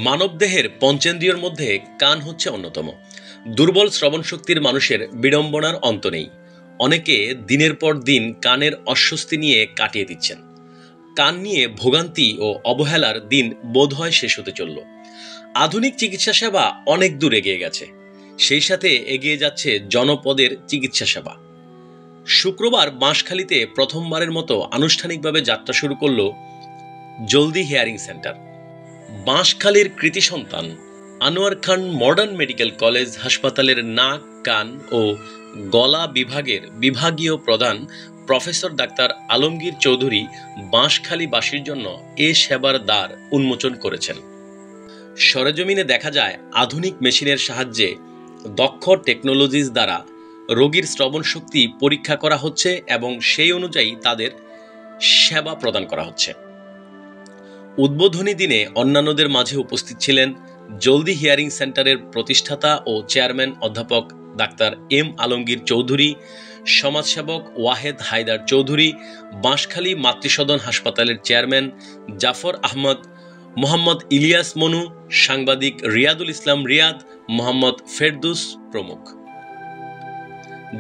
মানবদেহের পঞ্চেন্দ্রিয়র মধ্যে কান হচ্ছে অন্যতম। দুর্বল শ্রবণশক্তির মানুষের বিড়ম্বনার অন্ত নেই। অনেকে দিনের পর দিন কানের অস্বস্তি নিয়ে কাটিয়ে দিচ্ছেন। কান নিয়ে ভোগান্তি ও অবহেলার দিন বোধহয় শেষ হতে চলল। আধুনিক চিকিৎসা সেবা অনেক দূর এগিয়ে গেছে, সেই সাথে এগিয়ে যাচ্ছে জনপদের চিকিৎসা সেবা। শুক্রবার বাঁশখালীতে প্রথমবারের মতো আনুষ্ঠানিকভাবে যাত্রা শুরু করল জলদি হিয়ারিং সেন্টার। বাঁশখালীর কৃতি সন্তান আনোয়ার খান মডার্ন মেডিকেল কলেজ হাসপাতালের নাক, কান ও গলা বিভাগের বিভাগীয় প্রধান প্রফেসর ডাক্তার আলমগীর চৌধুরী বাঁশখালীবাসীর জন্য এ সেবার দ্বার উন্মোচন করেছেন। সরেজমিনে দেখা যায় আধুনিক মেশিনের সাহায্যে দক্ষ টেকনোলজিস দ্বারা রোগীর শ্রবণ শক্তি পরীক্ষা করা হচ্ছে এবং সেই অনুযায়ী তাদের সেবা প্রদান করা হচ্ছে। উদ্বোধনী দিনে অন্যান্যদের মাঝে উপস্থিত ছিলেন জলদি হিয়ারিং সেন্টারের প্রতিষ্ঠাতা ও চেয়ারম্যান অধ্যাপক ডাক্তার এম আলমগীর চৌধুরী, সমাজসেবক ওয়াহেদ হায়দার চৌধুরী, বাঁশখালী মাতৃসদন হাসপাতালের চেয়ারম্যান জাফর আহমদ, মোহাম্মদ ইলিয়াস মনু, সাংবাদিক রিয়াদুল ইসলাম রিয়াদ, মোহাম্মদ ফেরদুস প্রমুখ।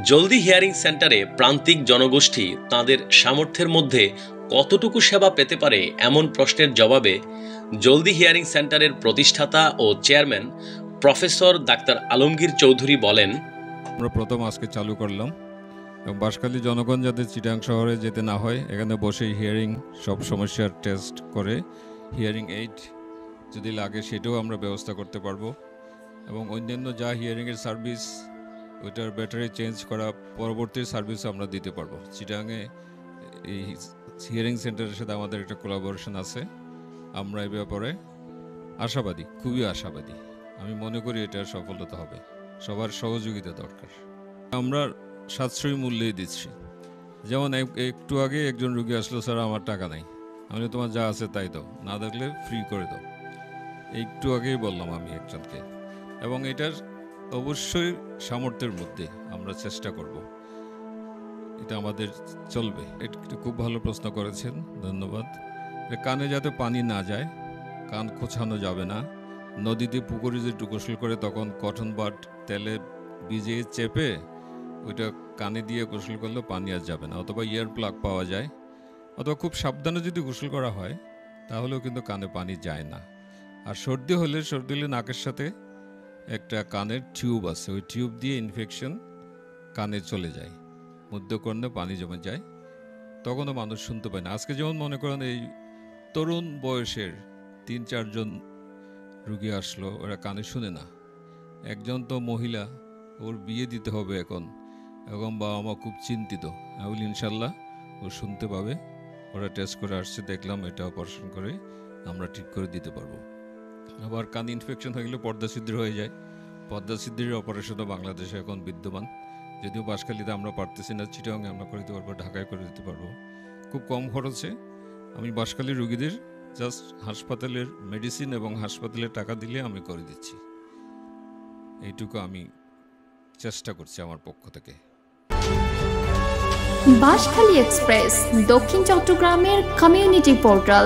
জলদি হিয়ারিং সেন্টারে প্রান্তিক জনগোষ্ঠী তাদের সামর্থ্যের মধ্যে কতটুকু সেবা পেতে পারে এমন প্রশ্নের জবাবে জলদি হিয়ারিং সেন্টারের প্রতিষ্ঠাতা ও chairman professor doctor Alamgir Chowdhury বলেন, আমরা প্রথম আজকে চালু করলাম এবং বাঁশখালী জনগণ যাতে চিটাং শহরে যেতে না হয়, এখানে বসেই হিয়ারিং সব সমস্যার টেস্ট করে হিয়ারিং এইড যদি লাগে সেটাও আমরা ব্যবস্থা করতে পারবো এবং অন্যান্য যা হিয়ারিংয়ের সার্ভিস ওইটার ব্যাটারি চেঞ্জ করা পরবর্তী সার্ভিস আমরা দিতে পারবো। চিটাংয়ে এই হিয়ারিং সেন্টারের সাথে আমাদের একটা কোলাবোরেশন আছে। আমরা এই ব্যাপারে আশাবাদী, খুবই আশাবাদী। আমি মনে করি এটার সফলতা হবে, সবার সহযোগিতা দরকার। আমরা সাশ্রয়ী মূল্যেই দিচ্ছি। যেমন একটু আগে একজন রুগী আসলো, স্যার আমার টাকা নাই। আমি তোমার যা আছে তাই দাও, না দেখলে ফ্রি করে দাও। একটু আগেই বললাম আমি একজনকে, এবং এটার অবশ্যই সামর্থ্যের মধ্যে আমরা চেষ্টা করব, এটা আমাদের চলবে। এটা খুব ভালো প্রশ্ন করেছেন, ধন্যবাদ। কানে যাতে পানি না যায়, কান খোঁচানো যাবে না। নদীতে পুকুরে যে গোসল করে তখন কটন বাড তেলে ভিজিয়ে চেপে ওইটা কানে দিয়ে গোসল করলে পানি আর যাবে না। অথবা ইয়ার প্লাগ পাওয়া যায়, অথবা খুব সাবধানে যদি গোসল করা হয় তাহলেও কিন্তু কানে পানি যায় না। আর সর্দি হলে নাকের সাথে একটা কানের টিউব আছে, ওই টিউব দিয়ে ইনফেকশন কানে চলে যায়, মধ্যকর্ণে পানি জমে যায়, তখনও মানুষ শুনতে পায় না। আজকে যেমন মনে করেন এই তরুণ বয়সের 3-4 জন রুগী আসলো, ওরা কানে শুনে না। একজন তো মহিলা, ওর বিয়ে দিতে হবে এখন, এবং বাবা মা খুব চিন্তিত। আমি বলি ইনশাল্লাহ ও শুনতে পাবে। ওরা টেস্ট করে আসছে, দেখলাম এটা অপারেশন করে আমরা ঠিক করে দিতে পারবো। আবার কান ইনফেকশন হয়ে গেলে পর্দা ছিদ্র হয়ে যায়। পর্দা ছিদ্রের অপারেশনও বাংলাদেশে এখন বিদ্যমান, যদিও বাঁশখালীতে আমরা পারতেছি না। চিটাগাংয়ে আমরা করে দিতে পারবো, ঢাকায় করে দিতে পারবো খুব কম খরচে। আমি বাঁশখালীর রুগীদের জাস্ট হাসপাতালের মেডিসিন এবং হাসপাতালের টাকা দিলে আমি করে দিচ্ছি। এইটুকু আমি চেষ্টা করছি আমার পক্ষ থেকে। বাঁশখালী এক্সপ্রেস, দক্ষিণ চট্টগ্রামের কমিউনিটি পোর্টাল।